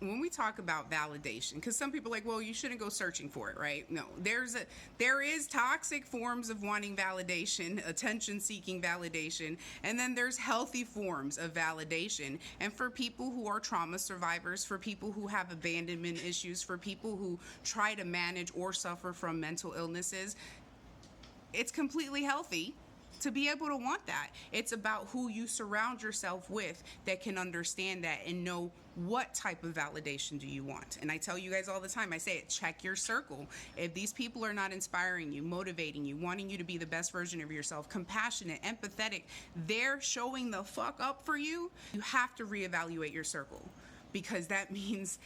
when we talk about validation, because some people are like, well, you shouldn't go searching for it, right? No, there is toxic forms of wanting validation, attention seeking validation, and then there's healthy forms of validation. And for people who are trauma survivors, for people who have abandonment issues, for people who try to manage or suffer from mental illnesses, it's completely healthy to be able to want that. It's about who you surround yourself with that can understand that and know what type of validation do you want. And I tell you guys all the time, I say it, check your circle. If these people are not inspiring you, motivating you, wanting you to be the best version of yourself, compassionate, empathetic, they're showing the fuck up for you, you have to reevaluate your circle, because that means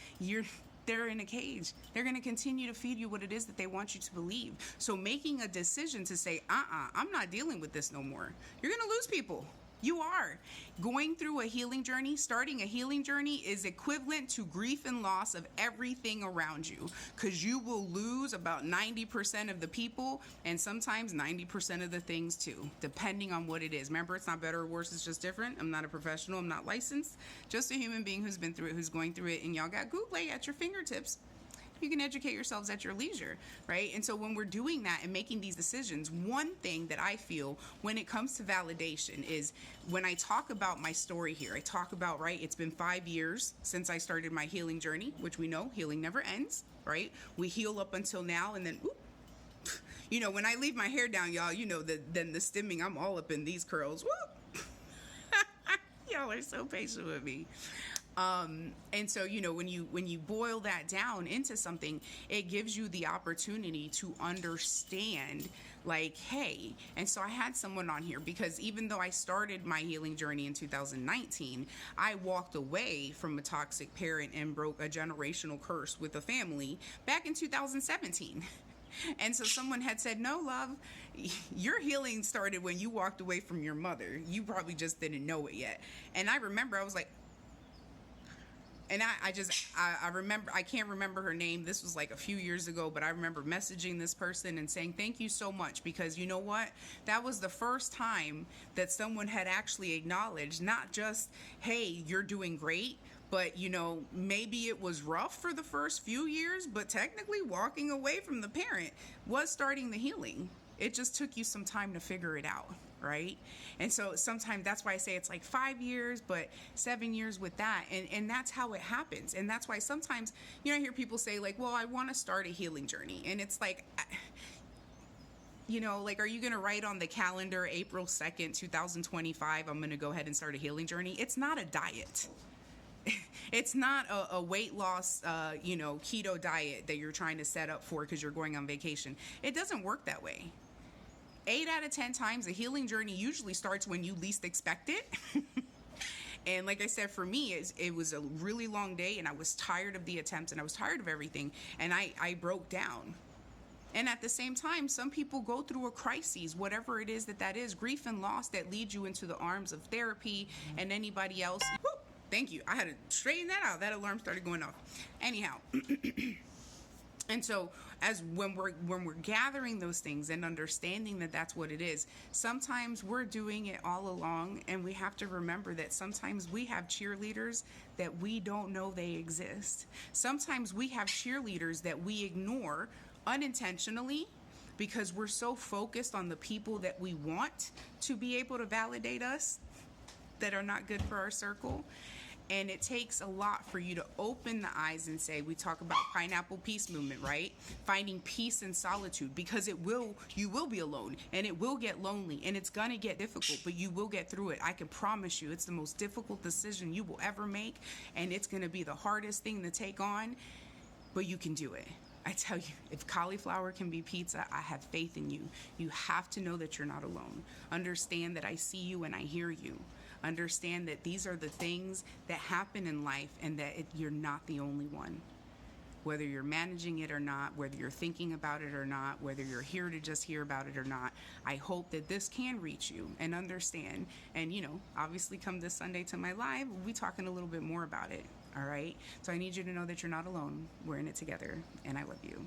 they're in a cage. They're going to continue to feed you what it is that they want you to believe. So making a decision to say, I'm not dealing with this no more. You're going to lose people. You are. Going through a healing journey, starting a healing journey is equivalent to grief and loss of everything around you, because you will lose about 90% of the people and sometimes 90% of the things too, depending on what it is. Remember, it's not better or worse, it's just different. I'm not a professional, I'm not licensed, just a human being who's been through it, who's going through it, and y'all got Google at your fingertips. You can educate yourselves at your leisure, right? And so when we're doing that and making these decisions, one thing that I feel when it comes to validation is when I talk about my story here, I talk about, right, it's been 5 years since I started my healing journey, which we know healing never ends, right? We heal up until now, and then, you know, when I leave my hair down, y'all, you know, then the stimming, I'm all up in these curls. Whoop. Y'all are so patient with me. And so, you know, when you boil that down into something, it gives you the opportunity to understand, like, hey, and so I had someone on here because even though I started my healing journey in 2019, I walked away from a toxic parent and broke a generational curse with a family back in 2017. And so someone had said, no, love, your healing started when you walked away from your mother. You probably just didn't know it yet. And I remember I was like, and I remember, I can't remember her name. This was like a few years ago, but I remember messaging this person and saying, thank you so much, because you know what? That was the first time that someone had actually acknowledged, not just, hey, you're doing great, but, you know, maybe it was rough for the first few years, but technically walking away from the parent was starting the healing. It just took you some time to figure it out, right? And so sometimes that's why I say it's like 5 years, but 7 years with that. And that's how it happens. And that's why sometimes, you know, I hear people say like, well, I want to start a healing journey. And it's like, you know, like, are you going to write on the calendar April 2nd, 2025, I'm going to go ahead and start a healing journey? It's not a diet. It's not a weight loss, you know, keto diet that you're trying to set up for because you're going on vacation. It doesn't work that way. 8 out of 10 times, a healing journey usually starts when you least expect it. And like I said, for me, it was a really long day, and I was tired of the attempts, and I was tired of everything, and I broke down. And at the same time, some people go through a crisis, whatever it is that is, grief and loss, that leads you into the arms of therapy and anybody else. Woo! Thank you. I had to straighten that out. That alarm started going off. Anyhow. And so when we're gathering those things and understanding that that's what it is, sometimes we're doing it all along, and we have to remember that sometimes we have cheerleaders that we don't know they exist. Sometimes we have cheerleaders that we ignore unintentionally because we're so focused on the people that we want to be able to validate us that are not good for our circle. And it takes a lot for you to open the eyes and say, we talk about pineapple peace movement, right? Finding peace in solitude, because you will be alone, and it will get lonely, and it's going to get difficult, but you will get through it. I can promise you, it's the most difficult decision you will ever make, and it's going to be the hardest thing to take on, but you can do it. I tell you, if cauliflower can be pizza, I have faith in you. You have to know that you're not alone. Understand that I see you and I hear you. Understand that these are the things that happen in life, and that you're not the only one. Whether you're managing it or not, whether you're thinking about it or not, whether you're here to just hear about it or not, I hope that this can reach you and understand. And, you know, obviously come this Sunday to my live, we'll be talking a little bit more about it. All right. So I need you to know that you're not alone. We're in it together, and I love you.